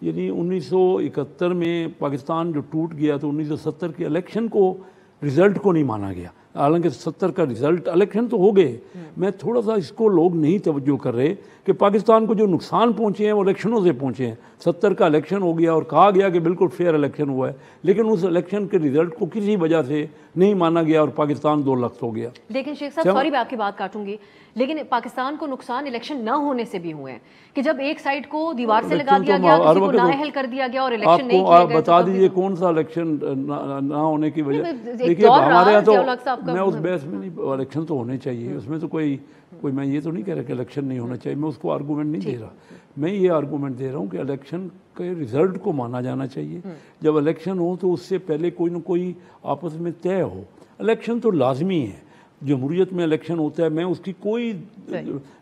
یعنی 1971 میں پاکستان جو ٹوٹ گیا تو 1970 کے الیکشن کو رزلٹ کو نہیں مانا گیا، حالانکہ 70 کا رزلٹ الیکشن تو ہو گئے۔ میں تھوڑا سا اس کو لوگ نہیں توجہ کر رہے کہ پاکستان کو جو نقصان پہنچے ہیں وہ الیکشنوں سے پہنچے ہیں۔ 70 کا الیکشن ہو گیا اور کہا گیا کہ بالکل فیئر الیکشن ہوا ہے، لیکن اس الیکشن کے رزلٹ کو کسی وجہ سے نہیں مانا گیا اور پاکستان 2 لخت ہو گیا۔ لیکن شیخ صاحب سوری میں آپ کی بات کاٹوں گی، لیکن پاکستان کو نقصان الیکشن نہ ہونے سے بھی ہوئے ہیں کہ جب ایک سائڈ کو دیوار سے لگا دیا گیا، کسی کو نااہل کر دیا گیا اور الیکشن نہیں کیے گئے۔ آپ بتا دیجئے کون سا الیکشن نہ ہونے کی وجہ؟ دیکھیے ہمارے یہاں تو میں اس بحث میں نہیں، الیکشن تو ہونے چاہیے، اس میں تو کوئی میں یہ تو نہیں کہہ رہا کہ الیکشن نہیں ہونا چاہیے، میں اس کو آرگومنٹ نہیں دے رہا، میں یہ آرگومنٹ دے رہا ہوں کہ الیکشن کے رزلٹ کو مانا جانا چاہیے۔ جب الیکشن ہو تو اس سے پہلے کوئی نہ کوئی آپس میں طے ہو۔ الیکشن تو لازمی ہے، جمہوریت میں الیکشن ہوتا ہے، میں اس کی کوئی،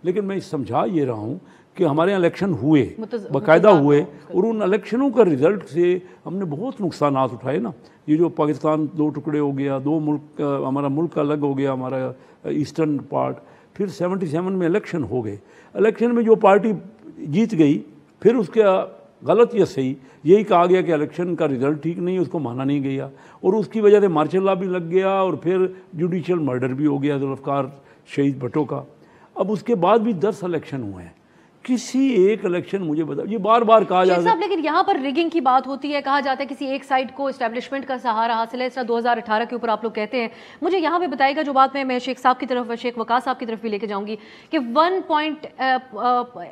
لیکن میں سمجھا یہ رہا ہوں کہ ہمارے یہاں الیکشن ہوئے، باقاعدہ ہوئے، اور ان الیکشنوں کا رزلٹ سے ہم نے بہت نقصانات اٹھائے نا۔ یہ جو پاکستان 2 ٹکڑے ہو گیا، 2 ملک، ہمارا ملک الگ ہو گیا، ہمارا ایسٹرن پارٹ، پھر 77 میں الیکشن ہو گئے، الیکشن میں جو پارٹی جیت گئی پھر اس کا غلط یا صحیح یہی کہا گیا کہ الیکشن کا رزلٹ ٹھیک نہیں، اس کو مانا نہیں گیا، اور اس کی وجہ سے مارشل لا بھی لگ گیا اور پھر جوڈیشل مرڈر بھی ہو گیا ذوالفقار شہید بھٹو کا۔ اب اس کے بعد بھی 10 الیکشن ہوئے ہیں، کسی ایک الیکشن مجھے بتا، یہ بار بار کہا جاتا ہے لیکن یہاں پر ریگنگ کی بات ہوتی ہے، کہا جاتا ہے کسی ایک سائڈ کو اسٹیبلشمنٹ کا سہارا حاصل ہے، اس طرح 2018 کے اوپر آپ لوگ کہتے ہیں۔ مجھے یہاں پہ بتائے گا جو بات میں شیخ صاحب کی طرف، شیخ وقاص صاحب کی طرف بھی لے کے جاؤں گی کہ 1 پوائنٹ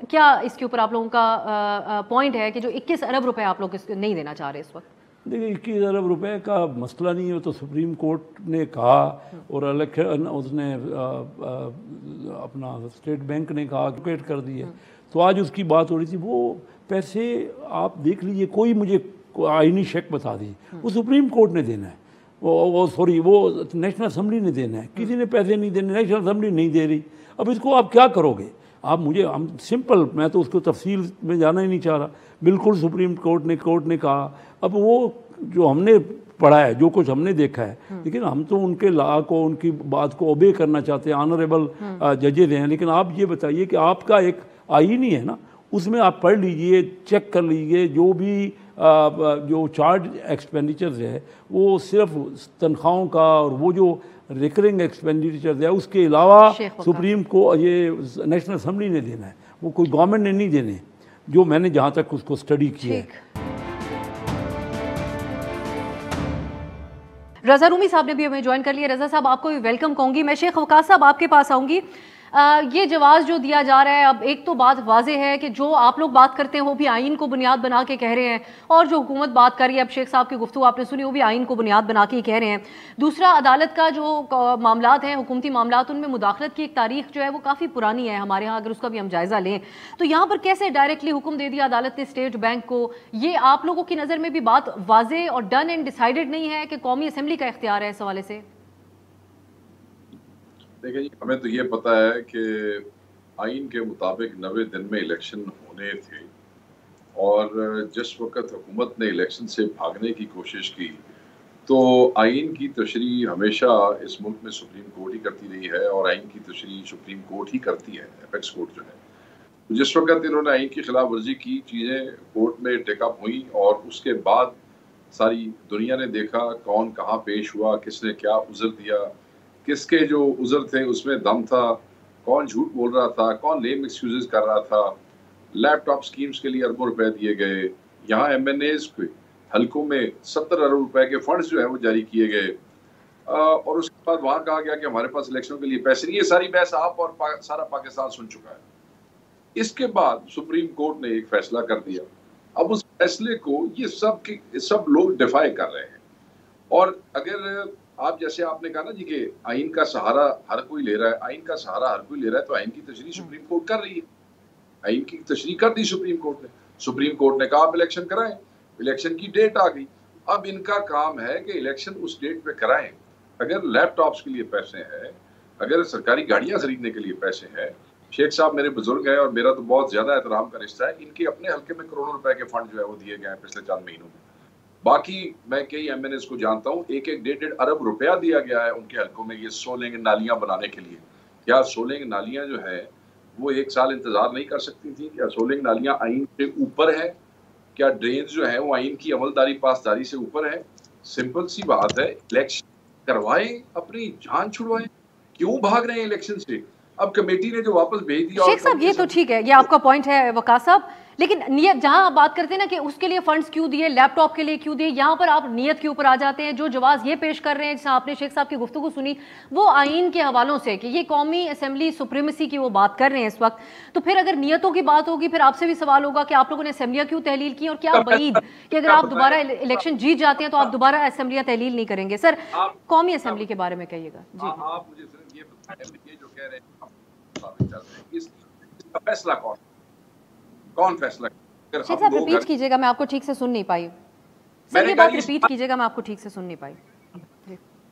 کیا اس کے اوپر آپ لوگوں کا پوائنٹ ہے کہ جو 21 ارب روپے آپ لوگ نہیں دینا چاہ رہے اس وقت؟ دیکھیں 21 ارب روپے کا مسئلہ نہیں ہے، وہ تو سپریم کورٹ نے کہا، اور الیکشن اس نے اپنا اسٹیٹ بینک نے کہا کیٹ کر دی ہے، تو آج اس کی بات ہو رہی تھی۔ وہ پیسے آپ دیکھ لیجئے، کوئی مجھے آئینی شیک بتا دیجیے، وہ سپریم کورٹ نے دینا ہے، وہ نیشنل اسمبلی نے دینا ہے، کسی نے پیسے نہیں دینے، نیشنل اسمبلی نہیں دے رہی۔ اب اس کو آپ کیا کرو گے؟ آپ مجھے سمپل، میں تو اس کو تفصیل میں جانا ہی نہیں چاہ رہا، بالکل سپریم کورٹ نے کہا۔ اب وہ جو ہم نے پڑھا ہے، جو کچھ ہم نے دیکھا ہے، لیکن ہم تو ان کے لا کو، ان کی بات کو اوبے کرنا چاہتے ہیں، آنریبل ججز ہیں، لیکن آپ یہ بتائیے کہ آپ کا ایک آئین ہی ہے نا، اس میں آپ پڑھ لیجئے، چیک کر لیجئے، جو بھی جو چارج ایکسپینڈیچرز ہے وہ صرف تنخواہوں کا، اور وہ جو ریکرنگ ایکسپینڈیچرز ہے اس کے علاوہ سپریم کو یہ نیشنل اسمبلی نے دینا ہے، وہ کوئی گورنمنٹ نے نہیں دینے، جو میں نے جہاں تک اس کو اسٹڈی کیا ہے۔ رضا رومی صاحب نے بھی ہمیں جوائن کر لیا۔ رضا صاحب آپ کو بھی ویلکم کہوں گی۔ میں شیخ وقاص صاحب آپ کے پاس آؤں گی۔ یہ جواز جو دیا جا رہا ہے، اب ایک تو بات واضح ہے کہ جو آپ لوگ بات کرتے ہیں وہ بھی آئین کو بنیاد بنا کے کہہ رہے ہیں، اور جو حکومت بات کر رہی ہے، اب شیخ صاحب کی گفتگو آپ نے سنی، وہ بھی آئین کو بنیاد بنا کے ہی کہہ رہے ہیں۔ دوسرا، عدالت کا جو معاملات ہیں، حکومتی معاملات، ان میں مداخلت کی ایک تاریخ جو ہے وہ کافی پرانی ہے ہمارے ہاں، اگر اس کا بھی ہم جائزہ لیں تو یہاں پر کیسے ڈائریکٹلی حکم دے دیا عدالت نے اسٹیٹ بینک کو؟ یہ آپ لوگوں کی نظر میں بھی بات واضح اور ڈن اینڈ ڈیسائیڈڈ نہیں ہے کہ قومی اسمبلی کا اختیار ہے اس حوالے سے؟ دیکھیں جی، ہمیں تو یہ پتہ ہے کہ آئین کے مطابق 90 دن میں الیکشن ہونے تھے، اور جس وقت حکومت نے الیکشن سے بھاگنے کی کوشش کی تو آئین کی تشریح ہمیشہ اس ملک میں سپریم کورٹ ہی کرتی رہی ہے، اور آئین کی تشریح سپریم کورٹ ہی کرتی ہے، اپیکس کورٹ جو ہے۔ جس وقت انہوں نے آئین کی خلاف ورزی کی، چیزیں کورٹ میں ٹیک اپ ہوئیں، اور اس کے بعد ساری دنیا نے دیکھا کون کہاں پیش ہوا، کس نے کیا عذر دیا، کس کے جو عذر تھے اس میں دم تھا، کون جھوٹ بول رہا تھا، کون لیم ایکسکیوزز کر رہا تھا۔ لیپ ٹاپ سکیمز کے لیے اربوں روپے دیے گئے، یہاں ایم این ایز کے حلقوں میں 70 ارب روپے کے فنڈز جو ہیں وہ جاری کیے گئے، اور اس کے بعد وہاں کہا گیا کہ ہمارے پاس الیکشنوں کے لیے پیسے نہیں۔ یہ ساری بحث آپ اور سارا پاکستان سن چکا ہے۔ اس کے بعد سپریم کورٹ نے ایک فیصلہ کر دیا، اب اس فیصلے کو یہ سب لوگ ڈیفائی کر رہے ہیں، اور اگر آپ جیسے آپ نے کہا نا جی کہ آئین کا سہارا ہر کوئی لے رہا ہے، آئین کا سہارا ہر کوئی لے رہا ہے، تو آئین کی تشریح سپریم کورٹ کر رہی ہے، آئین کی تشریح کر دی سپریم کورٹ نے کہا آپ الیکشن کرائیں، الیکشن کی ڈیٹ آ گئی، اب ان کا کام ہے کہ الیکشن اس ڈیٹ پہ کرائیں۔ اگر لیپ ٹاپس کے لیے پیسے ہیں، اگر سرکاری گاڑیاں خریدنے کے لیے پیسے ہیں، شیخ صاحب میرے بزرگ ہیں اور میرا تو بہت زیادہ احترام کا رشتہ ہے، ان کے اپنے حلقے میں کروڑوں روپے کے فنڈ جو ہے وہ دیے گئے ہیں پچھلے 4 مہینوں میں۔ باقی میں کئی ایم این ایز کو جانتا ہوں، 1.5 ارب روپیہ دیا گیا ہے ان کے حلقوں میں یہ سولنگ نالیاں بنانے کے لیے۔ کیا سولنگ نالیاں جو ہے وہ 1 سال انتظار نہیں کر سکتی تھی؟ کیا سولنگ نالیاں آئین کے اوپر ہے؟ کیا ڈرینز جو ہیں وہ آئین کی عملداری پاسداری سے اوپر ہے؟ سمپل سی بات ہے، الیکشن کروائیں، اپنی جان چھڑوائیں، کیوں بھاگ رہے ہیں الیکشن سے؟ اب کمیٹی نے جو واپس بھیج دیا، شیخ صاحب یہ تو ٹھیک ہے، یہ آپ کا پوائنٹ ہے وقاص صاحب، لیکن نیت جہاں آپ بات کرتے ہیں نا کہ اس کے لیے فنڈز کیوں دیے، لیپ ٹاپ کے لیے کیوں دیے، یہاں پر آپ نیت کے اوپر آ جاتے ہیں. جو جواز یہ پیش کر رہے ہیں جس آپ نے شیخ صاحب کی گفتگو سنی وہ آئین کے حوالوں سے کہ یہ قومی اسمبلی سپریمیسی کی وہ بات کر رہے ہیں اس وقت، تو پھر اگر نیتوں کی بات ہوگی پھر آپ سے بھی سوال ہوگا کہ آپ لوگوں نے اسمبلیاں کیوں تحلیل کی، اور کیا بعید کہ اگر آپ دوبارہ الیکشن جیت جاتے ہیں تو آپ دوبارہ اسمبلیاں تحلیل نہیں کریں گے. سر قومی اسمبلی کے بارے میں کہیے گا. جی آپ مجھے صرف یہ بتائیں، یہ جو کہہ رہے ہیں اس کا فیصلہ کون فیصلہ؟ شیخ صاحب ریپیٹ کیجئے گا، میں آپ کو ٹھیک سے سن نہیں پائی. سر یہ بات ریپیٹ کیجئے گا، میں آپ کو ٹھیک سے سن نہیں پائی.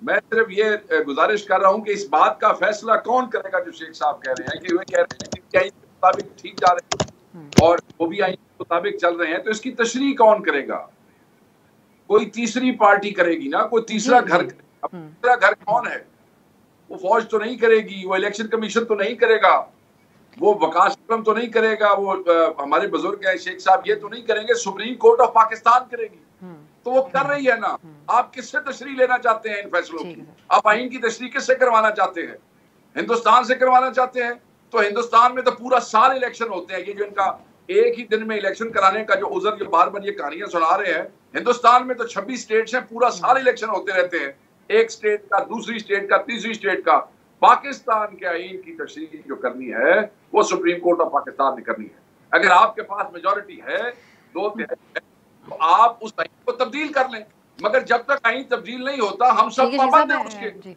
میں صرف یہ گزارش کر رہا ہوں کہ اس بات کا فیصلہ کون کرے گا جو شیخ صاحب کہہ رہے ہیں کہ وہ کہہ رہے ہیں کہ آئین کے مطابق ٹھیک جا رہے ہیں اور وہ بھی آئین کے مطابق چل رہے ہیں، تو اس کی تشریح کون کرے گا؟ کوئی تیسری پارٹی کرے گی نا، کوئی تیسرا گھر. تیسرا گھر کون ہے؟ وہ فوج تو نہیں کرے گی، وہ الیکشن کمیشن تو نہیں کرے گا، وہ وقاص اکرم تو نہیں کرے گا، وہ ہمارے بزرگ ہیں شیخ صاحب یہ تو نہیں کریں گے، سپریم کورٹ آف پاکستان کرے گی. تو وہ کر رہی ہے نا. آپ کس سے تشریح لینا چاہتے ہیں ان فیصلوں کی؟ آپ آئین کی تشریح کس سے کروانا چاہتے ہیں؟ ہندوستان سے کروانا چاہتے ہیں؟ تو ہندوستان میں تو پورا سال الیکشن ہوتے ہیں. یہ جو ان کا ایک ہی دن میں الیکشن کرانے کا جو عذر جو بار بار یہ کہانیاں سنا رہے ہیں، ہندوستان میں تو 26 اسٹیٹس ہیں، پورا سال الیکشن ہوتے رہتے ہیں، ایک اسٹیٹ کا، دوسری اسٹیٹ کا، تیسری اسٹیٹ کا. پاکستان کے آئین کی تشریح جو کرنی ہے وہ سپریم کورٹ آف پاکستان نے کرنی ہے. اگر آپ کے پاس میجورٹی ہے، 2/3 ہے، تو آپ اس آئین کو تبدیل کر لیں. مگر جب تک آئین تبدیل نہیں ہوتا ہم سب پابند ہیں اس کے.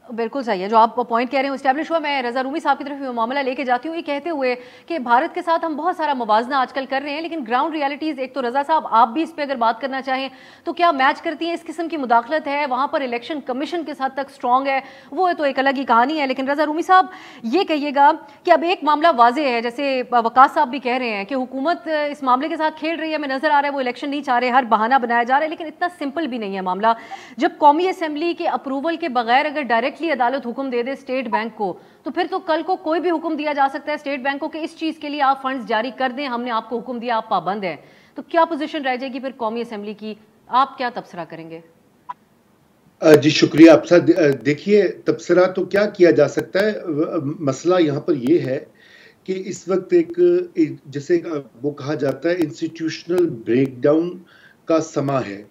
بالکل صحیح ہے جو آپ پوائنٹ کہہ رہے ہیں اسٹیبلش ہوا. میں رضا رومی صاحب کی طرف معاملہ لے کے جاتی ہوں، یہ کہتے ہوئے کہ بھارت کے ساتھ ہم بہت سارا موازنہ آج کل کر رہے ہیں، لیکن گراؤنڈ ریالٹیز ایک تو رضا صاحب آپ بھی اس پہ اگر بات کرنا چاہیں تو کیا میچ کرتی ہیں؟ اس قسم کی مداخلت ہے وہاں پر الیکشن کمیشن کس حد تک سٹرونگ ہے وہ تو ایک الگ ہی کہانی ہے. لیکن رضا رومی صاحب یہ کہیے گا کہ اب ایک معاملہ واضح ہے، جیسے وقاص صاحب بھی کہہ رہے ہیں کہ حکومت اس معاملے کے ساتھ کھیل رہی ہے، ہمیں نظر آ رہا ہے وہ الیکشن نہیں چاہ رہے، ہر بہانہ بنایا جا رہا ہے. لیکن اتنا سمپل بھی نہیں ہے معاملہ. جب قومی اسمبلی کے اپروول کے بغیر اگر ڈائریکٹلی عدالت حکم دے اسٹیٹ بینک کو، تو پھر تو کل کو کوئی بھی حکم دیا جا سکتا ہے اسٹیٹ بینک کو کہ اس چیز کے لیے آپ فنڈز جاری کر دیں، ہم نے آپ کو حکم دیا، آپ پابند ہیں. تو کیا پوزیشن رہ جائے گی پھر قومی اسمبلی کی؟ آپ کیا تبصرہ کریں گے؟ جی شکریہ آپ صاحب. دیکھیے تبصرہ تو کیا کیا جا سکتا ہے، مسئلہ یہاں پر یہ ہے کہ اس وقت ایک جیسے وہ کہا جاتا ہے انسٹیٹیوشنل بریک ڈاؤن کا سما ہے،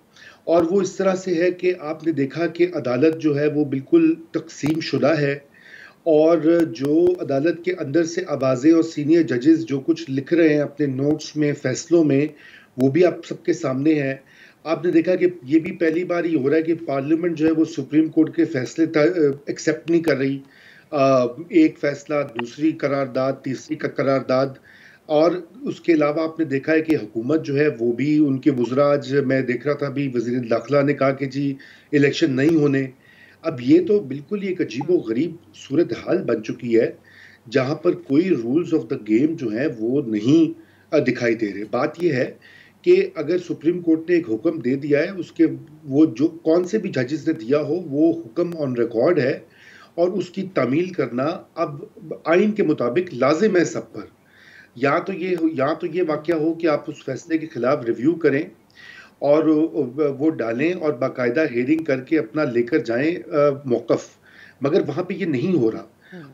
اور وہ اس طرح سے ہے کہ آپ نے دیکھا کہ عدالت جو ہے وہ بالکل تقسیم شدہ ہے، اور جو عدالت کے اندر سے آوازیں اور سینئر ججز جو کچھ لکھ رہے ہیں اپنے نوٹس میں، فیصلوں میں، وہ بھی آپ سب کے سامنے ہے. آپ نے دیکھا کہ یہ بھی پہلی بار یہ ہو رہا ہے کہ پارلیمنٹ جو ہے وہ سپریم کورٹ کے فیصلے ایکسیپٹ نہیں کر رہی. ایک فیصلہ، دوسری قرارداد، تیسری کا قرارداد. اور اس کے علاوہ آپ نے دیکھا ہے کہ حکومت جو ہے وہ بھی ان کے وزراء، آج میں دیکھ رہا تھا بھی وزیر داخلہ نے کہا کہ جی الیکشن نہیں ہونے. اب یہ تو بالکل ایک عجیب و غریب صورتحال بن چکی ہے جہاں پر کوئی رولز آف دا گیم جو ہیں وہ نہیں دکھائی دے رہے. بات یہ ہے کہ اگر سپریم کورٹ نے ایک حکم دے دیا ہے، اس کے وہ جو کون سے بھی ججز نے دیا ہو وہ حکم آن ریکارڈ ہے، اور اس کی تعمیل کرنا اب آئین کے مطابق لازم ہے سب پر. یا تو یہ واقعہ ہو کہ آپ اس فیصلے کے خلاف ریویو کریں اور وہ ڈالیں اور باقاعدہ ہیئرنگ کر کے اپنا لے کر جائیں موقف، مگر وہاں پہ یہ نہیں ہو رہا.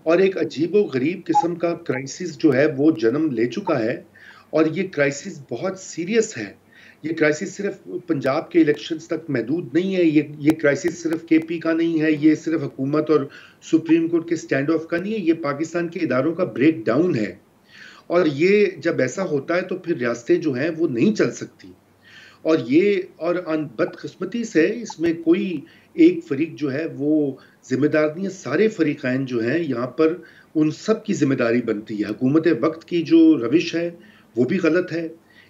اور ایک عجیب و غریب قسم کا کرائسس جو ہے وہ جنم لے چکا ہے، اور یہ کرائسس بہت سیریس ہے. یہ کرائسس صرف پنجاب کے الیکشنز تک محدود نہیں ہے، یہ کرائسس صرف کے پی کا نہیں ہے، یہ صرف حکومت اور سپریم کورٹ کے سٹینڈ آف کا نہیں ہے، یہ پاکستان کے اداروں کا بریک ڈاؤن ہے. اور یہ جب ایسا ہوتا ہے تو پھر ریاستیں جو ہیں وہ نہیں چل سکتی. اور بدقسمتی سے اس میں کوئی ایک فریق جو ہے وہ ذمہ دار نہیں ہے، سارے فریقین جو ہیں یہاں پر ان سب کی ذمہ داری بنتی ہے. حکومت وقت کی جو روش ہے وہ بھی غلط ہے،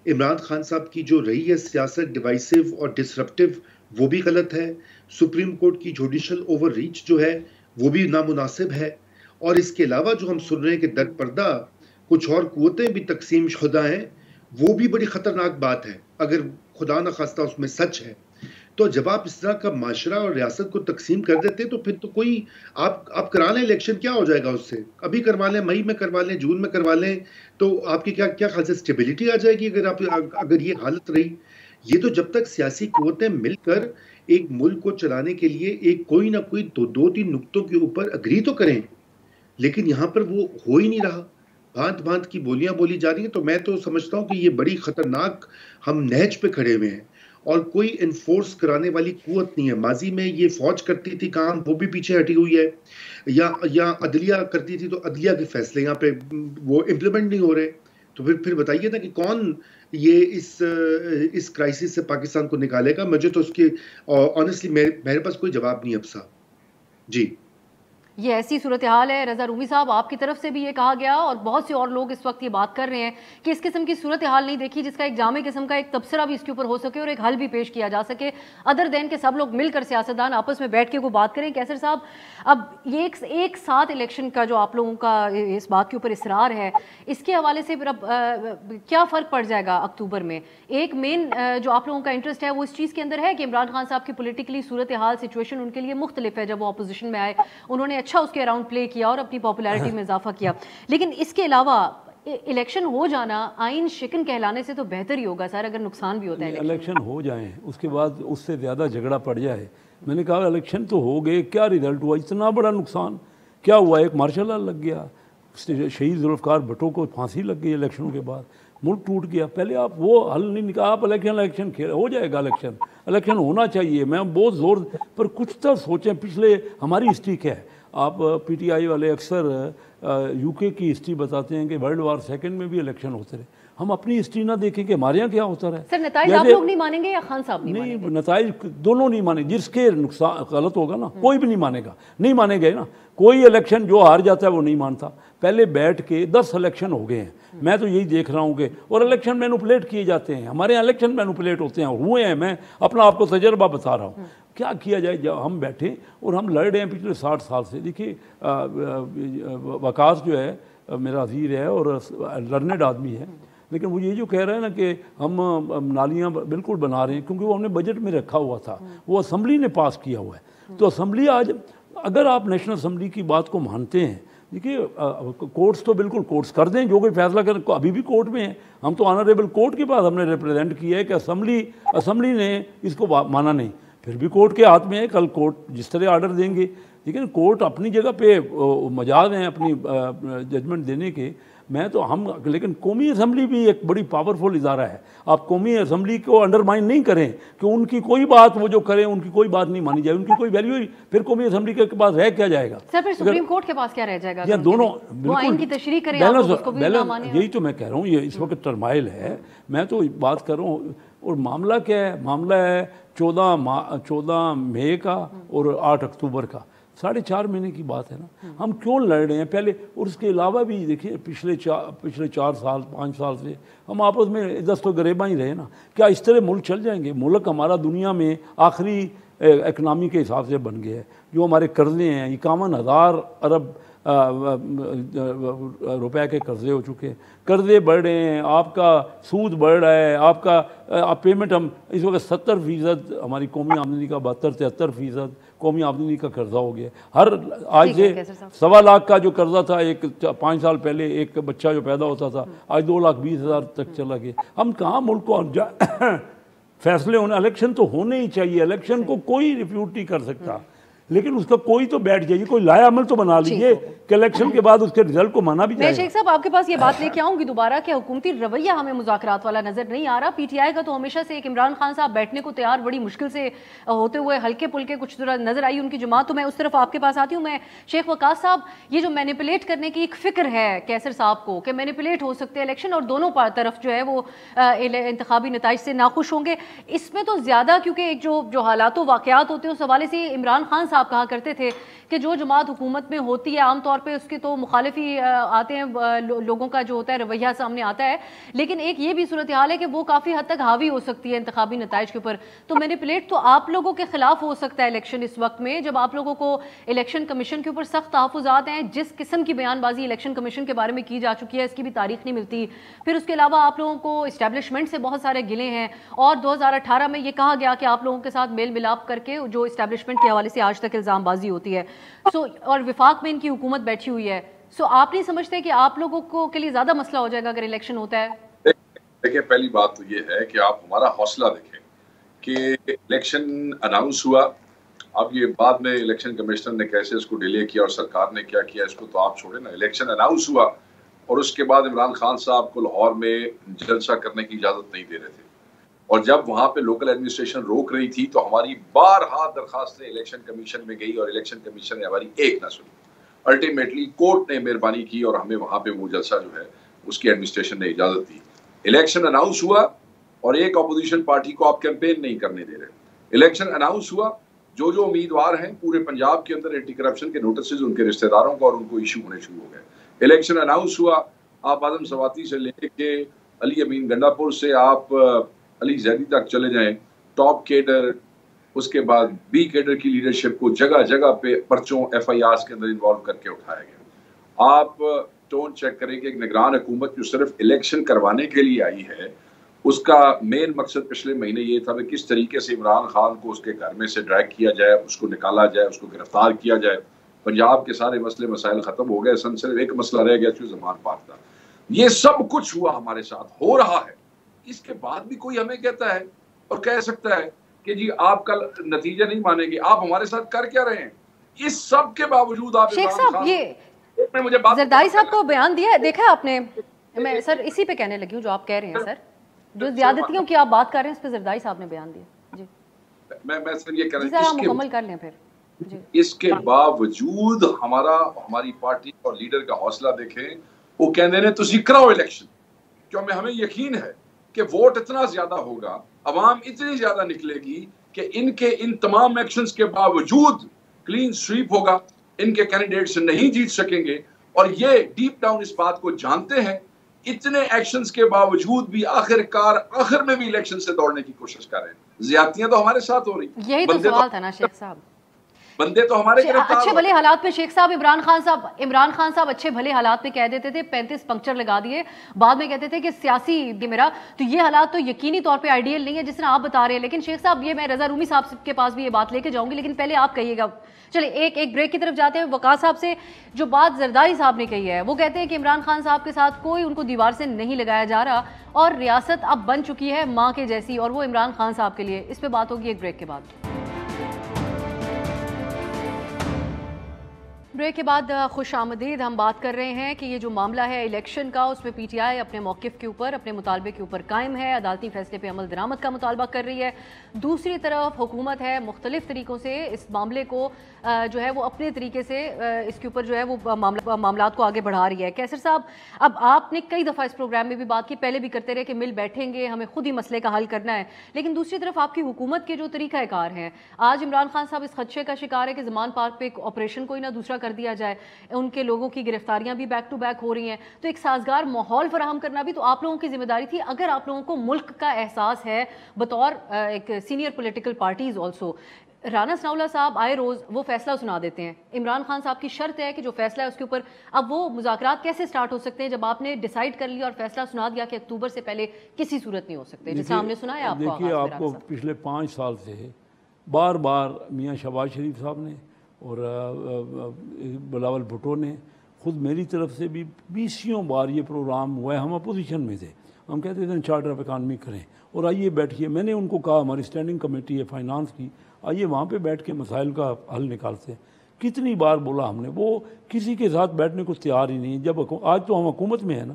عمران خان صاحب کی جو رہی ہے سیاست ڈیوائسو اور ڈسرپٹیو وہ بھی غلط ہے، سپریم کورٹ کی جوڈیشل اوور ریچ جو ہے وہ بھی نامناسب ہے. اور اس کے علاوہ جو ہم سن رہے ہیں کہ در پردہ کچھ اور قوتیں بھی تقسیم شدہ ہیں، وہ بھی بڑی خطرناک بات ہے اگر خدا نخواستہ اس میں سچ ہے. تو جب آپ اس طرح کا معاشرہ اور ریاست کو تقسیم کر دیتے تو پھر تو کوئی آپ کرا لیں الیکشن، کیا ہو جائے گا اس سے؟ ابھی کروا لیں، مئی میں کروا لیں، جون میں کروا لیں، تو آپ کی کیا خیال سے اسٹیبلٹی آ جائے گی اگر یہ حالت رہی؟ یہ تو جب تک سیاسی قوتیں مل کر ایک ملک کو چلانے کے لیے ایک کوئی نہ کوئی دو تین نقطوں کے اوپر اگری تو کریں، لیکن یہاں پر وہ ہو ہی نہیں رہا، بھانت بھانت کی بولیاں بولی جا رہی ہیں. تو میں تو سمجھتا ہوں کہ یہ بڑی خطرناک ہم نہج پہ کھڑے ہوئے ہیں اور کوئی انفورس کرانے والی قوت نہیں ہے. ماضی میں یہ فوج کرتی تھی کام، وہ بھی پیچھے ہٹی ہوئی ہے، یا عدلیہ کرتی تھی، تو عدلیہ کے فیصلے یہاں پہ وہ امپلیمنٹ نہیں ہو رہے. تو پھر بتائیے نا کہ کون یہ اس کرائسس سے پاکستان کو نکالے گا؟ مجھے تو اس کی آنیسٹلی میرے پاس کوئی جواب نہیں اب صاحب. جی یہ ایسی صورتحال ہے. رضا رومی صاحب، آپ کی طرف سے بھی یہ کہا گیا اور بہت سے اور لوگ اس وقت یہ بات کر رہے ہیں کہ اس قسم کی صورتحال نہیں دیکھی جس کا ایک جامع قسم کا ایک تبصرہ بھی اس کے اوپر ہو سکے اور ایک حل بھی پیش کیا جا سکے، ادر دین کہ سب لوگ مل کر سیاستدان آپس میں بیٹھ کے وہ بات کریں. کیسر صاحب، اب یہ ایک ساتھ الیکشن کا جو آپ لوگوں کا اس بات کے اوپر اصرار ہے، اس کے حوالے سے پھر اب کیا فرق پڑ جائے گا اکتوبر میں؟ ایک مین جو آپ لوگوں کا انٹرسٹ ہے وہ اس چیز کے اندر ہے کہ عمران خان صاحب کی پولیٹیکلی صورتحال سچویشن ان کے لیے مختلف ہے. جب وہ اپوزیشن میں آئے انہوں نے اچھا اس کے اراؤنڈ پلے کیا اور اپنی پاپولیرٹی میں اضافہ کیا، لیکن اس کے علاوہ الیکشن ہو جانا آئین شکن کہلانے سے تو بہتر ہی ہوگا سر، اگر نقصان بھی ہوتا ہے الیکشن ہو جائیں اس کے بعد اس سے زیادہ جھگڑا پڑ جائے. میں نے کہا الیکشن تو ہو گئے، کیا ریزلٹ ہوا؟ اتنا بڑا نقصان کیا ہوا؟ ایک مارشل لا لگ گیا، شہید ذوالفقار بھٹو کو پھانسی لگ گئی الیکشنوں کے بعد، ملک ٹوٹ گیا. پہلے آپ وہ حل نہیں نکالا، آپ الیکشن ہو جائے گا، الیکشن ہونا چاہیے. میں بہت زور پر کچھ تو سوچیں، پچھلے ہماری ہسٹری کیا ہے؟ آپ پی ٹی آئی والے اکثر یو کے کی ہسٹری بتاتے ہیں کہ ورلڈ وار سیکنڈ میں بھی الیکشن ہوتے رہے. ہم اپنی ہسٹری نہ دیکھیں کہ ہمارے یہاں کیا ہوتا رہا. سر نتائج آپ لوگ نہیں مانیں گے یا خان صاحب نہیں؟ نتائج دونوں نہیں مانیں. جس کے نقصان غلط ہوگا نا کوئی بھی نہیں مانے گا، نہیں مانے گئے نا. کوئی الیکشن جو ہار جاتا ہے وہ نہیں مانتا. پہلے بیٹھ کے 10 الیکشن ہو گئے ہیں، میں تو یہی دیکھ رہا ہوں کہ اور الیکشن مینوپولیٹ کیے جاتے ہیں. ہمارے یہاں الیکشن مینوپولیٹ ہوتے ہیں، ہوئے ہیں. میں اپنا آپ کو تجربہ بتا رہا ہوں. کیا کیا جائے؟ جب ہم بیٹھے اور ہم لڑ رہے ہیں پچھلے 60 سال سے. دیکھیے وقاص جو ہے میرا عزیز ہے اور لرنڈ آدمی ہے، لیکن وہ یہ جو کہہ رہے ہیں نا کہ ہم نالیاں بالکل بنا رہے ہیں کیونکہ وہ ہم نے بجٹ میں رکھا ہوا تھا، وہ اسمبلی نے پاس کیا ہوا ہے. تو اسمبلی آج اگر آپ نیشنل اسمبلی کی بات کو مانتے ہیں، دیکھیے کورٹس تو بالکل کورٹس کر دیں جو کوئی فیصلہ کریں. ابھی بھی کورٹ میں ہیں ہم، تو آنریبل کورٹ کے پاس ہم نے ریپریزنٹ کیا ہے کہ اسمبلی نے اس کو مانا نہیں. پھر بھی کورٹ کے ہاتھ میں ہے، کل کورٹ جس طرح آرڈر دیں گے. لیکن کورٹ اپنی جگہ پہ مجاز ہیں اپنی ججمنٹ دینے کے. لیکن قومی اسمبلی بھی ایک بڑی پاورفل ادارہ ہے. آپ قومی اسمبلی کو انڈرمائن نہیں کریں کہ ان کی کوئی بات وہ جو کریں ان کی کوئی بات نہیں مانی جائے، ان کی کوئی ویلیو ہی. پھر قومی اسمبلی کے پاس رہ کیا جائے گا؟ سر پھر سپریم کورٹ کے پاس کیا رہ جائے گا؟ یا دونوں وہ آئین کی تشریح کریں، آپ اس کو بھی نہ مانیں. یہی تو میں کہہ رہا ہوں، یہ اس وقت ٹرمائل ہے. میں تو بات کر رہا ہوں. اور معاملہ کیا ہے؟ معاملہ ہے 14 مئی کا اور 8 اکتوبر کا. 4.5 مہینے کی بات ہے نا. ہم کیوں لڑ رہے ہیں پہلے؟ اور اس کے علاوہ بھی دیکھیے پچھلے 4 سال 5 سال سے ہم آپس میں دست و گریباں ہی رہے نا. کیا اس طرح ملک چل جائیں گے؟ ملک ہمارا دنیا میں آخری اکنامی کے حساب سے بن گیا ہے. جو ہمارے قرضے ہیں 51,000 ارب روپے کے قرضے ہو چکے ہیں. قرضے بڑھ رہے ہیں، آپ کا سود بڑھ رہا ہے، آپ کا پیمنٹ. ہم اس وقت 70% ہماری قومی آمدنی کا 72-73% قومی آمدنی کا قرضہ ہو گیا. آج سے 1.25 لاکھ کا جو قرضہ تھا 5 سال پہلے ایک بچہ جو پیدا ہوتا تھا، آج 2,20,000 تک چلا گیا. ہم کہاں ملک کو فیصلے ہونے؟ الیکشن تو ہونے ہی چاہیے. الیکشن کو کوئی ریفیوٹ نہیں کر سکتا، لیکن اس کا کوئی تو بیٹھ جائیے، کوئی لائے عمل تو بنا لیجیے کہ الیکشن کے بعد اس کے رزلٹ کو مانا بھی جائے. میں شیخ صاحب آپ کے پاس یہ بات لے کے آؤں گی دوبارہ کہ حکومتی رویہ ہمیں مذاکرات والا نظر نہیں آ رہا. پی ٹی آئی کا تو ہمیشہ سے ایک عمران خان صاحب بیٹھنے کو تیار بڑی مشکل سے ہوتے ہوئے ہلکے پھلکے کچھ طرح نظر آئی ان کی جماعت. تو میں اس طرف آپ کے پاس آتی ہوں. میں شیخ وقاص صاحب، یہ جو مینیپولیٹ کرنے کی ایک فکر ہے کیسر صاحب کو کہ مینیپولیٹ ہو سکتے الیکشن اور دونوں طرف جو ہے وہ انتخابی نتائج سے ناخوش ہوں گے، اس میں تو زیادہ کیونکہ ایک جو حالات و واقعات ہوتے ہیں اس حوالے سے عمران خان صاحب کہا کرتے تھے کہ جو جماعت حکومت میں ہوتی ہے عام طور پہ اس کے تو مخالف ہی آتے ہیں، لوگوں کا جو ہوتا ہے رویہ سامنے آتا ہے، لیکن ایک یہ بھی صورتحال ہے کہ وہ کافی حد تک حاوی ہو سکتی ہے انتخابی نتائج کے اوپر. تو مینیپولیٹ تو آپ لوگوں کے خلاف ہو سکتا ہے الیکشن اس وقت میں، جب آپ لوگوں کو الیکشن کمیشن کے اوپر سخت تحفظات ہیں. جس قسم کی بیان بازی الیکشن کمیشن کے بارے میں کی جا چکی ہے اس کی بھی تاریخ نہیں ملتی. پھر اس کے علاوہ آپ لوگوں کو اسٹیبلشمنٹ سے بہت سارے گلے ہیں، اور 2018 میں یہ کہا گیا کہ آپ لوگوں کے ساتھ میل ملاپ کر کے جو اسٹیبلشمنٹ کے حوالے سے آج تک الزام بازی ہوتی ہے. اور وفاق میں ان کی حکومت بیٹھی ہوئی ہے. آپ نہیں سمجھتے کہ آپ لوگوں کو کے لیے زیادہ مسئلہ ہو جائے گا اگر الیکشن ہوتا ہے؟ دیکھیں، پہلی بات تو یہ ہے کہ آپ ہمارا حوصلہ دیکھیں کہ الیکشن اناؤنس ہوا. اب یہ بعد میں الیکشن کمشنر نے کیسے اس کو ڈیلے کیا اور سرکار نے کیا کیا اس کو تو آپ چھوڑیں نا. الیکشن اناؤنس ہوا اور اس کے بعد عمران خان صاحب کو لاہور میں جلسہ کرنے کی اجازت نہیں دے رہے تھے، اور جب وہاں پہ لوکل ایڈمنسٹریشن روک رہی تھی تو ہماری بارہا درخواستیں الیکشن کمیشن میں گئی اور الیکشن کمیشن نے ہماری ایک نہ سنی. الٹیمیٹلی کورٹ نے مہربانی کی اور ہمیں وہاں پہ وہ جلسہ جو ہے اس کی ایڈمنسٹریشن نے اجازت دی. الیکشن اناؤنس ہوا اور ایک اپوزیشن پارٹی کو آپ کیمپین نہیں کرنے دے رہے. الیکشن اناؤنس ہوا، جو امیدوار ہیں پورے پنجاب کے اندر اینٹی کرپشن کے نوٹسز ان کے رشتہ داروں کو اور ان کو ایشو ہونے شروع ہو گئے. الیکشن اناؤنس ہوا، آپ اعظم سواتی سے لے کے علی امین گنڈا پور سے آپ علی زیدی تک چلے جائیں، ٹاپ کیڈر، اس کے بعد بی کیڈر کی لیڈرشپ کو جگہ جگہ پہ پرچوں ایف آئی آرز کے اندر انوالو کر کے اٹھایا گیا. آپ ٹون چیک کریں کہ ایک نگران حکومت جو صرف الیکشن کروانے کے لیے آئی ہے، اس کا مین مقصد پچھلے مہینے یہ تھا کہ کس طریقے سے عمران خان کو اس کے گھر میں سے ڈریگ کیا جائے، اس کو نکالا جائے، اس کو گرفتار کیا جائے. پنجاب کے سارے مسئلے مسائل ختم ہو گئے، صرف ایک مسئلہ رہ گیا جو زمان پاک تھا. یہ سب کچھ ہوا، ہمارے ساتھ ہو رہا ہے. اس کے بعد بھی کوئی ہمیں کہتا ہے اور کہہ سکتا ہے کہ جی آپ کا نتیجہ نہیں مانیں گے. آپ ہمارے ساتھ کر کیا رہے ہیں؟ اس سب کے باوجود آپ شیخ صاحب یہ زرداری صاحب کو بیان دیا ہے، دیکھا آپ نے. میں سر اسی پہ کہنے لگی ہوں جو آپ کہہ رہے ہیں سر، جو زیادتیوں کی آپ بات کر رہے ہیں اس پہ زرداری صاحب نے بیان دیا. جی میں سر یہ کہہ جی رہا سر، ہوں آپ مکمل کر لیں پھر. جی اس کے باوجود ہماری پارٹی اور لیڈر کا حوصلہ دیکھیں. وہ کہنے نے تسی کراؤ الیکشن، کیوں ہمیں یقین ہے کہ ووٹ اتنا زیادہ ہوگا، عوام اتنی زیادہ نکلے گی کہ ان تمام ایکشنز کے باوجود کلین سویپ ہوگا، ان کے کینڈیڈیٹس نہیں جیت سکیں گے. اور یہ ڈیپ ڈاؤن اس بات کو جانتے ہیں. اتنے ایکشنز کے باوجود بھی آخر میں بھی الیکشن سے دوڑنے کی کوشش کر رہے ہیں. زیادتیاں تو ہمارے ساتھ ہو رہی. یہی تو سوال تھا نا شیخ صاحب. بندے تو ہمارے اچھے بھلے حالات میں شیخ صاحب عمران خان صاحب اچھے بھلے حالات میں کہہ دیتے تھے 35 پنکچر لگا دیے، بعد میں کہتے تھے کہ سیاسی میرا تو یہ حالات تو یقینی طور پہ آئیڈیل نہیں ہے جس طرح آپ بتا رہے ہیں. لیکن شیخ صاحب یہ میں رضا رومی صاحب کے پاس بھی یہ بات لے کے جاؤں گی، لیکن پہلے آپ کہیے گا. چلے ایک بریک کی طرف جاتے ہیں. وقاص صاحب سے جو بات زرداری صاحب نے کہی ہے، وہ کہتے ہیں کہ عمران خان صاحب کے ساتھ کوئی ان کو دیوار سے نہیں لگایا جا رہا اور ریاست اب بن چکی ہے ماں کے جیسی، اور وہ عمران خان صاحب کے لیے. اس پہ بات ہوگی ایک بریک کے بعد. بریک کے بعد خوش آمدید. ہم بات کر رہے ہیں کہ یہ جو معاملہ ہے الیکشن کا، اس میں پی ٹی آئی اپنے موقف کے اوپر، اپنے مطالبے کے اوپر قائم ہے، عدالتی فیصلے پہ عمل درآمد کا مطالبہ کر رہی ہے. دوسری طرف حکومت ہے مختلف طریقوں سے اس معاملے کو جو ہے وہ اپنے طریقے سے اس کے اوپر جو ہے وہ معاملات کو آگے بڑھا رہی ہے. کیسر صاحب، اب آپ نے کئی دفعہ اس پروگرام میں بھی بات کی، پہلے بھی کرتے رہے کہ مل بیٹھیں گے، ہمیں خود ہی مسئلے کا حل کرنا ہے. لیکن دوسری طرف آپ کی حکومت کے جو طریقہ کار ہیں، آج عمران خان صاحب اس خدشے کا شکار ہے کہ زمان پارک پہ ایک آپریشن کوئی نہ دوسرا کر دیا جائے. ان کے لوگوں کی گرفتاریاں بھی بیک ٹو بیک ہو رہی ہیں. تو ایک سازگار ماحول فراہم کرنا بھی تو آپ لوگوں کی ذمہ داری تھی. اگر آپ لوگوں کو ملک کا احساس ہے بطور ایک senior political parties also, Rana Sanaullah sahab آئے روز وہ فیصلہ سنا دیتے ہیں. عمران خان صاحب کی شرط ہے کہ جو فیصلہ ہے اس کے اوپر اب وہ مذاکرات کیسے سٹارٹ ہو سکتے ہیں جب آپ نے ڈیسائیڈ کر لیا اور فیصلہ سنا دیا کہ اکتوبر سے پہلے کسی صورت نہیں ہو سکتے، جیسا ہم نے سنا ہے. دیکھیے، آپ کو پچھلے 5 سال سے بار بار میاں شہباز شریف صاحب نے اور بلاول بھٹو نے، خود میری طرف سے بھی 20 بار یہ پروگرام ہوا ہے. ہم اپوزیشن میں تھے، ہم کہتے تھے چارٹر آف اکانومی کریں اور آئیے بیٹھیے. میں نے ان کو کہا ہماری اسٹینڈنگ کمیٹی ہے فائنانس کی، آئیے وہاں پہ بیٹھ کے مسائل کا حل نکالتے ہیں. کتنی بار بولا ہم نے، وہ کسی کے ساتھ بیٹھنے کو تیار ہی نہیں. جب آج تو ہم حکومت میں ہیں نا،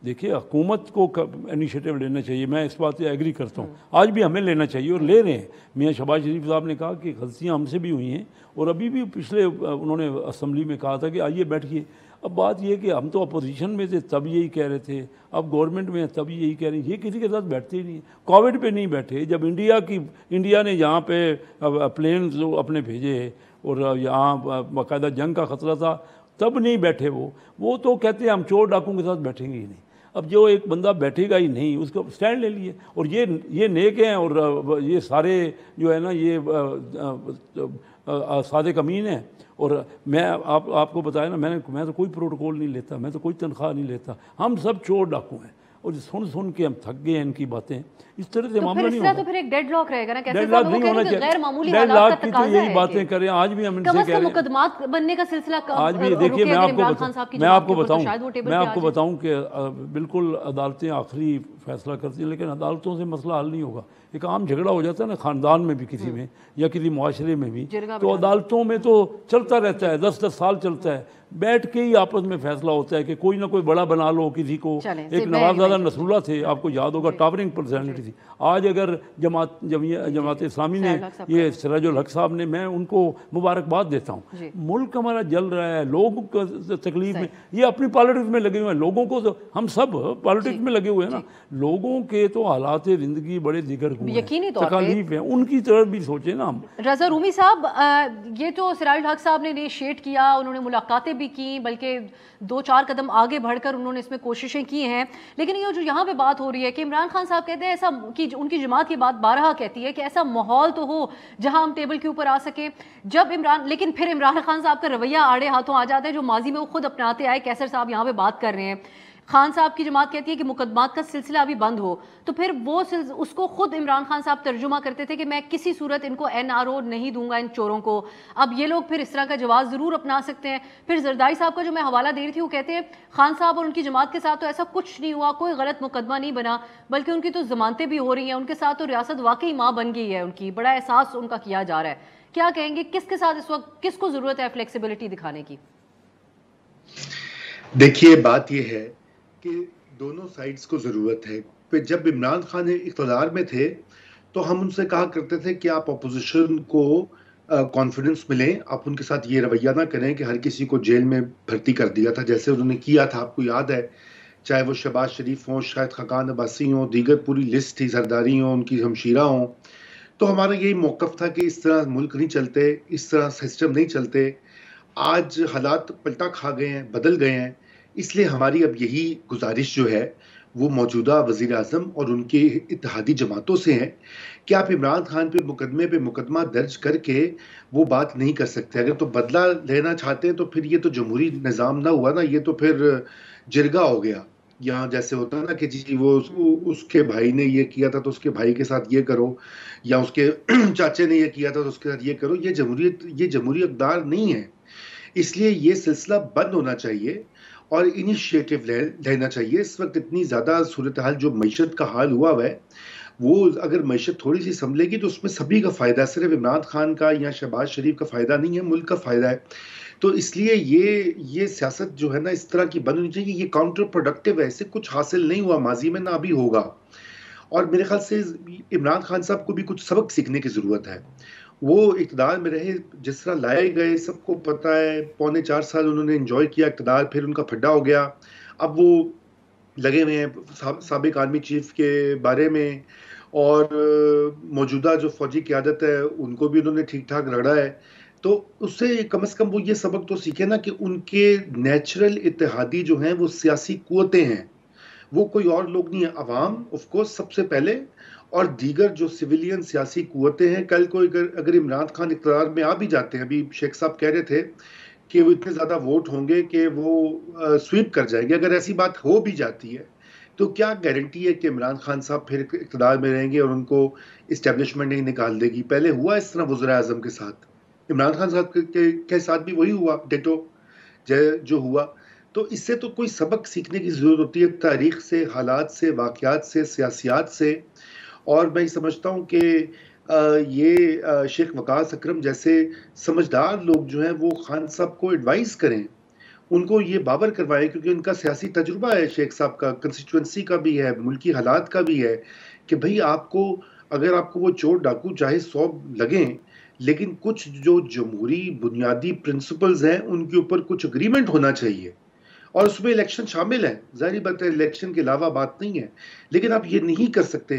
دیکھیے حکومت کو انیشیٹو لینا چاہیے، میں اس بات سے ایگری کرتا ہوں. آج بھی ہمیں لینا چاہیے اور لے رہے ہیں. میاں شہباز شریف صاحب نے کہا کہ غلطیاں ہم سے بھی ہوئی ہیں اور ابھی بھی پچھلے انہوں نے اسمبلی میں کہا تھا کہ آئیے بیٹھیے. اب بات یہ کہ ہم تو اپوزیشن میں تھے تب یہی کہہ رہے تھے، اب گورنمنٹ میں ہیں تب یہی کہہ رہے ہیں. یہ کسی کے ساتھ بیٹھتے ہی نہیں. کووڈ پہ نہیں بیٹھے، جب انڈیا نے یہاں پہ پلینز اپنے بھیجے اور یہاں باقاعدہ جنگ کا خطرہ تھا تب نہیں بیٹھے وہ تو کہتے ہیں ہم چور ڈاکوں کے ساتھ بیٹھیں گے ہی نہیں. اب جو ایک بندہ بیٹھے گا ہی نہیں اس کو سٹینڈ لے لیے. اور یہ نیک ہیں اور یہ سارے جو ہے نا یہ صادق امین ہیں. اور میں آپ کو بتایا نا میں تو کوئی پروٹوکول نہیں لیتا, میں تو کوئی تنخواہ نہیں لیتا. ہم سب چور ڈاکو ہیں اور سن کے ہم تھک گئے ہیں ان کی باتیں. اس طرح سے معاملہ نہیں ہوگا. تو پھر ایک ڈیڈ لاک رہے گا نا, کیسے ڈیڈ لاک نہیں ہونا چاہیے. غیر معمولی ڈیڈ حالات لاک کا کی تو تقاضا یہی ہے باتیں کریں. آج بھی ہم ان سے کہہ رہے ہیں مقدمات بننے کا سلسلہ آج بھی دیکھیے میں آپ کو بتاؤں کہ بالکل عدالتیں آخری فیصلہ کرتی ہیں لیکن عدالتوں سے مسئلہ حل نہیں ہوگا. ایک عام جھگڑا ہو جاتا ہے نا خاندان میں بھی کسی میں یا کسی معاشرے میں بھی, تو عدالتوں میں تو چلتا رہتا ہے, 10 سال چلتا ہے. بیٹھ کے ہی آپس میں فیصلہ ہوتا ہے کہ کوئی نہ کوئی بڑا بنا لو کسی کو. ایک نوازادہ نصراللہ تھے, آپ کو یاد ہوگا, ٹاورنگ پرسنالٹی تھی. آج اگر جماعت اسلامی نے یہ سراج الحق صاحب نے, میں ان کو مبارکباد دیتا ہوں. ملک ہمارا جل رہا ہے, لوگوں کو تکلیف میں, یہ اپنی پالیٹکس میں لگے ہوئے ہیں. لوگوں کو ہم سب پالیٹکس میں لگے ہوئے ہیں نا. لوگوں کے تو حالات زندگی بڑے دیگر تکالیف ہیں, ان کی طرف بھی سوچیں نا ہم. رضا رومی صاحب, یہ تو سراج الحق صاحب نے انیشیٹ کیا, انہوں نے ملاقاتیں بھی کی, بلکہ 2-4 قدم آگے بڑھ کر انہوں نے اس میں کوششیں کی ہیں. لیکن یہ جو یہاں پہ بات ہو رہی ہے کہ عمران خان صاحب کہتے ہیں ایسا, کہ ان کی جماعت کی بات بارہا کہتی ہے کہ ایسا ماحول تو ہو جہاں ہم ٹیبل کے اوپر آ سکیں. لیکن پھر عمران خان صاحب کا رویہ آڑے ہاتھوں آ جاتا ہے جو ماضی میں وہ خود اپناتے آئے. کیسر صاحب یہاں پہ بات کر رہے ہیں, خان صاحب کی جماعت کہتی ہے کہ مقدمات کا سلسلہ ابھی بند ہو, تو پھر وہ اس کو خود عمران خان صاحب ترجمہ کرتے تھے کہ میں کسی صورت ان کو NRO نہیں دوں گا, ان چوروں کو. اب یہ لوگ پھر اس طرح کا جواز ضرور اپنا سکتے ہیں. پھر زرداری صاحب کا جو میں حوالہ دے رہی تھی, وہ کہتے ہیں خان صاحب اور ان کی جماعت کے ساتھ تو ایسا کچھ نہیں ہوا, کوئی غلط مقدمہ نہیں بنا, بلکہ ان کی تو ضمانتیں بھی ہو رہی ہیں, ان کے ساتھ تو ریاست واقعی ماں بن گئی ہے, ان کی بڑا احساس ان کا کیا جا رہا ہے. کیا کہیں گے, کس کے ساتھ اس وقت کس کو ضرورت ہے فلیکسیبلٹی دکھانے کی؟ دیکھیے بات یہ ہے کہ دونوں سائڈز کو ضرورت ہے. پھر جب عمران خان اقتدار میں تھے تو ہم ان سے کہا کرتے تھے کہ آپ اپوزیشن کو کانفیڈنس ملیں, آپ ان کے ساتھ یہ رویہ نہ کریں کہ ہر کسی کو جیل میں بھرتی کر دیا تھا جیسے انہوں نے کیا تھا. آپ کو یاد ہے, چاہے وہ شہباز شریف ہوں, شاہد خاقان عباسی ہوں, دیگر پوری لسٹ تھی, زرداری ہوں, ان کی ہمشیرہ ہوں. تو ہمارا یہی موقف تھا کہ اس طرح ملک نہیں چلتے, اس طرح سسٹم نہیں چلتے. آج حالات پلٹا کھا گئے ہیں, بدل گئے ہیں, اس لیے ہماری اب یہی گزارش جو ہے وہ موجودہ وزیر اعظم اور ان کے اتحادی جماعتوں سے ہیں کہ آپ عمران خان پہ مقدمہ درج کر کے وہ بات نہیں کر سکتے. اگر تو بدلہ لینا چاہتے ہیں تو پھر یہ تو جمہوری نظام نہ ہوا نا, یہ تو پھر جرگہ ہو گیا. یہاں جیسے ہوتا ہے نا کہ جی وہ اس کے بھائی نے یہ کیا تھا تو اس کے بھائی کے ساتھ یہ کرو, یا اس کے چاچے نے یہ کیا تھا تو اس کے ساتھ یہ کرو. یہ جمہوری اقدار نہیں ہے. اس لیے یہ سلسلہ بند ہونا چاہیے اور انیشیٹو لینا چاہیے. اس وقت اتنی زیادہ صورتحال جو معیشت کا حال ہوا ہے, وہ اگر معیشت تھوڑی سی سنبھلے گی تو اس میں سبھی کا فائدہ ہے, صرف عمران خان کا یا شہباز شریف کا فائدہ نہیں ہے, ملک کا فائدہ ہے. تو اس لیے یہ سیاست جو ہے نا اس طرح کی بند ہونی چاہیے. یہ کاؤنٹر پروڈکٹیو ہے, اسے کچھ حاصل نہیں ہوا ماضی میں, نہ ابھی ہوگا. اور میرے خیال سے عمران خان صاحب کو بھی کچھ سبق سیکھنے کی ضرورت ہے. وہ اقتدار میں رہے, جس طرح لائے گئے سب کو پتہ ہے, 3.25 سال انہوں نے انجوائے کیا اقتدار, پھر ان کا پھڈا ہو گیا. اب وہ لگے ہوئے ہیں سابق آرمی چیف کے بارے میں, اور موجودہ جو فوجی قیادت ہے ان کو بھی انہوں نے ٹھیک ٹھاک رگڑا ہے. تو اس سے کم از کم وہ یہ سبق تو سیکھے نا کہ ان کے نیچرل اتحادی جو ہیں وہ سیاسی قوتیں ہیں, وہ کوئی اور لوگ نہیں ہیں. عوام آف کورس سب سے پہلے, اور دیگر جو سویلین سیاسی قوتیں ہیں. کل کو اگر عمران خان اقتدار میں آ بھی جاتے ہیں, ابھی شیخ صاحب کہہ رہے تھے کہ وہ اتنے زیادہ ووٹ ہوں گے کہ وہ سویپ کر جائیں گے, اگر ایسی بات ہو بھی جاتی ہے تو کیا گارنٹی ہے کہ عمران خان صاحب پھر اقتدار میں رہیں گے اور ان کو اسٹیبلشمنٹ نہیں نکال دے گی؟ پہلے ہوا اس طرح وزراء اعظم کے ساتھ, عمران خان صاحب کے ساتھ بھی وہی ہوا, ڈیٹو جو ہوا. تو اس سے تو کوئی سبق سیکھنے کی ضرورت ہوتی ہے, تاریخ سے, حالات سے, واقعات سے, سیاسیات سے. اور میں سمجھتا ہوں کہ یہ شیخ وقاص اکرم جیسے سمجھدار لوگ جو ہیں وہ خان صاحب کو ایڈوائز کریں, ان کو یہ باور کروائیں, کیونکہ ان کا سیاسی تجربہ ہے شیخ صاحب کا, کنسٹیچوئنسی کا بھی ہے, ملکی حالات کا بھی ہے, کہ بھئی اگر آپ کو وہ چور ڈاکو چاہے 100 لگیں, لیکن کچھ جو جمہوری بنیادی پرنسپلز ہیں ان کے اوپر کچھ اگریمنٹ ہونا چاہیے. اور اس میں الیکشن شامل ہے, ظاہری بات ہے الیکشن کے علاوہ بات نہیں ہے, لیکن آپ یہ نہیں کر سکتے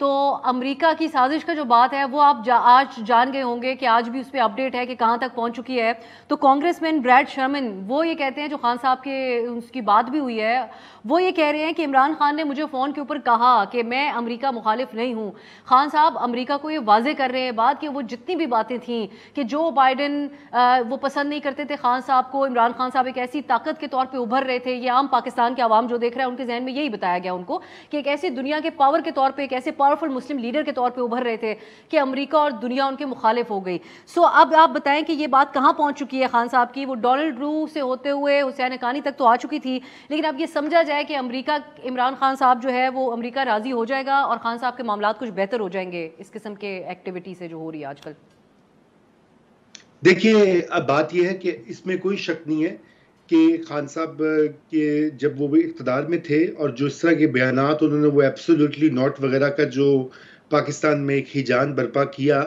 تو امریکہ کی سازش کا جو بات ہے وہ آپ آج جان گئے ہوں گے کہ آج بھی اس پہ اپڈیٹ ہے کہ کہاں تک پہنچ چکی ہے. تو کانگریس مین بریڈ شرمن وہ یہ کہتے ہیں, جو خان صاحب کے اس کی بات بھی ہوئی ہے, وہ یہ کہہ رہے ہیں کہ عمران خان نے مجھے فون کے اوپر کہا کہ میں امریکہ مخالف نہیں ہوں. خان صاحب امریکہ کو یہ واضح کر رہے ہیں بات کہ وہ جتنی بھی باتیں تھیں کہ جو بائیڈن وہ پسند نہیں کرتے تھے خان صاحب کو, عمران خان صاحب ایک ایسی طاقت کے طور پہ ابھر رہے تھے, یہ عام پاکستان کے عوام جو دیکھ رہے ہیں ان کے ذہن میں یہی بتایا گیا ان کو کہ ایک ایسی دنیا کے پاور کے طور پہ, ایک ایسے پاورفل مسلم لیڈر کے طور پہ ابھر رہے تھے کہ امریکہ اور دنیا ان کے مخالف ہو گئی. سو اب آپ بتائیں کہ یہ بات کہاں پہنچ چکی ہے خان صاحب کی؟ وہ ڈونلڈ رو سے ہوتے ہوئے حسین حقانی تک تو آ چکی تھی, لیکن اب یہ سمجھا جائے کہ امریکہ, عمران خان صاحب جو ہے وہ امریکہ راضی ہو جائے گا اور خان صاحب کے معاملات کچھ بہتر ہو جائیں گے اس قسم کے ایکٹیویٹی سے جو ہو رہی ہے آج کل. دیکھیے اب بات یہ ہے کہ اس میں کوئی شک نہیں ہے کہ خان صاحب کے جب وہ اقتدار میں تھے اور جو اس طرح کے بیانات انہوں نے وہ ایبسولوٹلی ناٹ وغیرہ کا جو پاکستان میں ایک ہیجان برپا کیا,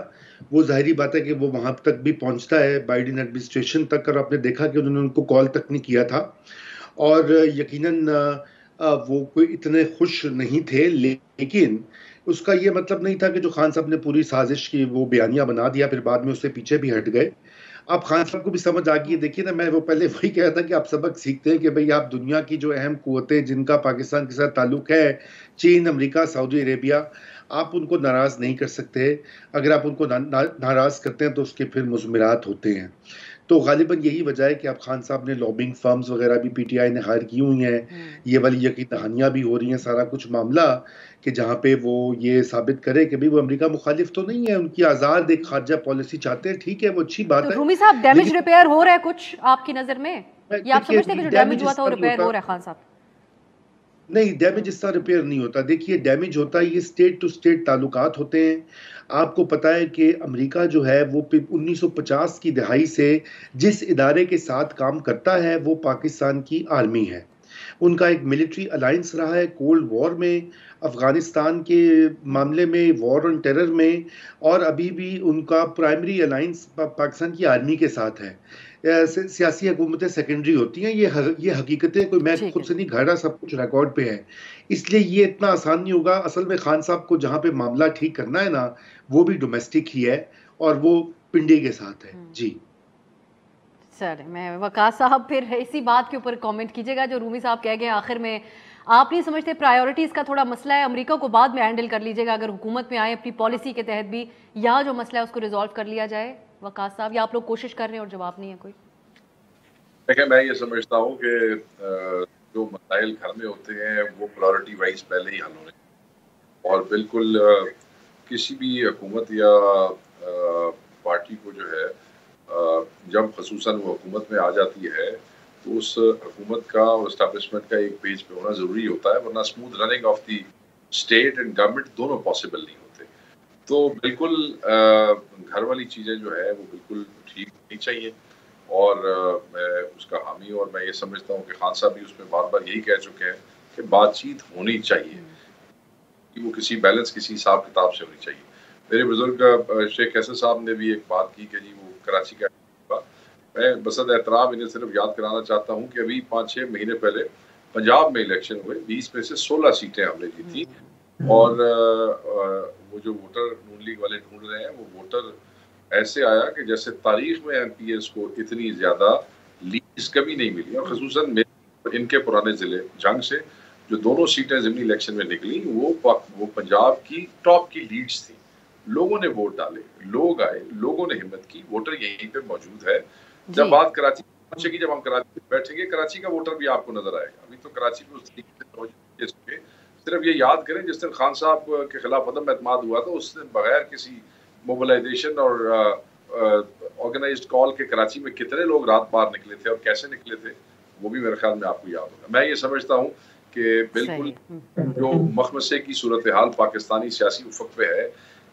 وہ ظاہری بات ہے کہ وہ وہاں تک بھی پہنچتا ہے بائیڈن ایڈمنسٹریشن تک, اور آپ نے دیکھا کہ انہوں نے ان کو کال تک نہیں کیا تھا اور یقیناً وہ کوئی اتنے خوش نہیں تھے. لیکن اس کا یہ مطلب نہیں تھا کہ جو خان صاحب نے پوری سازش کی وہ بیانیہ بنا دیا پھر بعد میں اس سے پیچھے بھی ہٹ گئے. اب خان صاحب کو بھی سمجھ آ گئی ہے. دیکھیے نا, میں وہ پہلے وہی کہا تھا کہ آپ سبق سیکھتے ہیں کہ بھئی آپ دنیا کی جو اہم قوتیں جن کا پاکستان کے ساتھ تعلق ہے, چین, امریکہ, سعودی عربیہ, آپ ان کو ناراض نہیں کر سکتے. اگر آپ ان کو ناراض کرتے ہیں تو اس کے پھر مضمرات ہوتے ہیں. تو غالباً یہی وجہ ہے کہ اب خان صاحب نے لابنگ فرمز وغیرہ بھی پی ٹی آئی نے ہائر کی ہوئی ہیں. یہ والی یقین دہانیاں بھی ہو رہی ہیں, سارا کچھ معاملہ کہ جہاں پہ وہ یہ ثابت کرے کہ بھی وہ امریکہ مخالف تو نہیں ہے, ان کی آزاد ایک خارجہ پالیسی چاہتے ہیں. ٹھیک ہے, وہ اچھی بات ہے. رومی صاحب ڈیمیج ریپیئر ہو رہا ہے کچھ آپ کی نظر میں, یا آپ سمجھتے ہیں کہ جو ڈیمیج ہوا تھا وہ ریپیئر ہو رہا ہے خان صاحب؟ نہیں, ڈیمیج اس طرح ریپیئر نہیں ہوتا. دیکھیے ڈیمیج ہوتا ہے, یہ اسٹیٹ ٹو اسٹیٹ تعلقات ہوتے ہیں. آپ کو پتا ہے کہ امریکہ جو ہے وہ 1950 کی دہائی سے جس ادارے کے ساتھ کام کرتا ہے وہ پاکستان کی آرمی ہے. ان کا ایک ملٹری الائنس رہا ہے کولڈ وار میں, افغانستان کے معاملے میں, وار آن ٹیرر میں, اور ابھی بھی ان کا پرائمری الائنس پاکستان کی آرمی کے ساتھ ہے. سیاسی حکومتیں سیکنڈری ہوتی ہیں, یہ حقیقتیں کوئی میں خود سے نہیں گھڑ رہا, سب کچھ ریکارڈ پہ ہے. اس لیے یہ اتنا آسان نہیں ہوگا. اصل میں خان صاحب کو جہاں پہ معاملہ ٹھیک کرنا ہے نا, وہ بھی ڈومیسٹک ہی ہے اور وہ پنڈی کے ساتھ ہے. جی سر, میں وقاص صاحب پھر اسی بات کے اوپر کامنٹ کیجیے گا جو رومی صاحب کہہ گئے آخر میں. آپ نہیں سمجھتے پرائیورٹیز کا تھوڑا مسئلہ ہے, امریکہ کو بعد میں ہینڈل کر لیجیے گا اگر حکومت میں آئے اپنی پالیسی کے تحت بھی, یہاں جو مسئلہ ہے اس کو ریزالو کر لیا جائے؟ وقاص صاحب, یا آپ لوگ کوشش کر رہے ہیں اور جواب نہیں ہے کوئی؟ دیکھیں, میں یہ سمجھتا ہوں کہ جو مسائل گھر میں ہوتے ہیں وہ پرائیورٹی وائز پہلے ہی حل ہونے, اور بالکل کسی بھی حکومت یا پارٹی کو جو ہے جب خصوصاً وہ حکومت میں آ جاتی ہے تو اس حکومت کا اور اسٹیبلشمنٹ کا ایک پیج پہ ہونا ضروری ہوتا ہے, ورنہ smooth running of the state and government دونوں پاسبل نہیں ہوتے. تو بالکل گھر والی چیزیں جو ہے وہ بالکل ٹھیک ہونی چاہیے, اور میں اس کا حامی, اور میں یہ سمجھتا ہوں کہ خان صاحب بھی اس میں بار بار یہی کہہ چکے ہیں کہ بات چیت ہونی چاہیے, کہ وہ کسی بیلنس, کسی حساب کتاب سے ہونی چاہیے. میرے بزرگ شیخ حسن صاحب نے بھی ایک بات کی کہ جی وہ کراچی کا, میں بصد احترام انہیں صرف یاد کرانا چاہتا ہوں کہ ابھی 5-6 مہینے پہلے پنجاب میں الیکشن ہوئے, 20 میں سے 16 سیٹیں ہم نے جیتی, اور وہ جو ووٹر نون لیگ والے ڈھونڈ رہے ہیں وہ ووٹر ایسے آیا کہ جیسے تاریخ میں ایم پی ایس کو اتنی زیادہ لیڈز کبھی نہیں ملی, اور خصوصاً ان کے پرانے ضلع جنگ سے جو دونوں سیٹیں ضمنی الیکشن میں نکلی وہ پنجاب کی ٹاپ کی لیڈز تھیں. لوگوں نے ووٹ ڈالے, لوگ آئے, لوگوں نے ہمت کی, ووٹر یہیں پہ موجود ہے. جب بات کراچی پہنچے گی, جب ہم کراچی میں بیٹھیں گے, کراچی کا ووٹر بھی آپ کو نظر آئے گا. ابھی تو کراچی میں اس طریقے سے صرف یہ یاد کریں جس دن خان صاحب کے خلاف عدم اعتماد ہوا تھا اس دن بغیر کسی موبلائزیشن اور آرگنائزڈ کال کے کراچی میں کتنے لوگ رات بار نکلے تھے اور کیسے نکلے تھے, وہ بھی میرے خیال میں آپ کو یاد ہوگا. میں یہ سمجھتا ہوں کہ بالکل جو مخمصے کی صورتحال پاکستانی سیاسی افق پہ ہے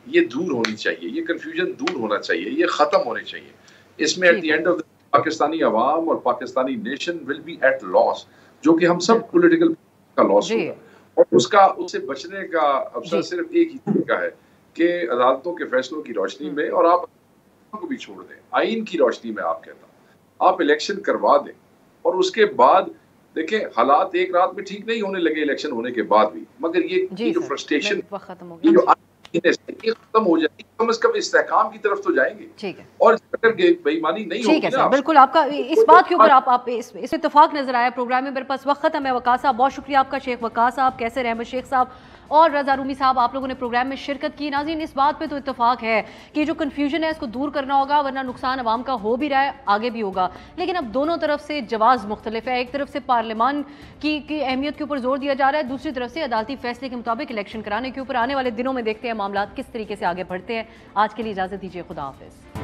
یہ دور ہونی چاہیے, یہ کنفیوژن دور ہونا چاہیے, یہ ختم ہونی چاہیے. اس میں at the end of Pakistani عوام اور Pakistani nation will be at loss, جو کہ ہم سب پولیٹیکل کا لاس ہوگا, اور اس سے بچنے کا افسر صرف ایک ہی طریقہ ہے کہ عدالتوں کے فیصلوں کی روشنی میں, اور آپ کو بھی چھوڑ دیں, آئین کی روشنی میں آپ کہتا ہوں آپ الیکشن کروا دیں, اور اس کے بعد دیکھیں حالات ایک رات میں ٹھیک نہیں ہونے لگے الیکشن ہونے کے بعد بھی، مگر یہ جو فرسٹریشن یہ جو ختم ہو جائے گی، کم از کم استحکام کی طرف تو جائیں گے. ٹھیک ہے، اور اگر بے ایمانی نہیں ہوگی نا، بالکل آپ کا اس بات کے اوپر آپ اس اتفاق نظر آیا. پروگرام میں میرے پاس وقت ختم ہے. وقاص صاحب بہت شکریہ آپ کا. شیخ وقاص صاحب، کیسر احمد شیخ صاحب اور رضا رومی صاحب، آپ لوگوں نے پروگرام میں شرکت کی. ناظرین اس بات پہ تو اتفاق ہے کہ جو کنفیوژن ہے اس کو دور کرنا ہوگا، ورنہ نقصان عوام کا ہو بھی رہا ہے، آگے بھی ہوگا. لیکن اب دونوں طرف سے جواز مختلف ہے. ایک طرف سے پارلیمان کی اہمیت کے اوپر زور دیا جا رہا ہے، دوسری طرف سے عدالتی فیصلے کے مطابق الیکشن کرانے کے اوپر. آنے والے دنوں میں دیکھتے ہیں معاملات کس طریقے سے آگے بڑھتے ہیں. آج کے لیے اجازت دیجیے، خدا حافظ.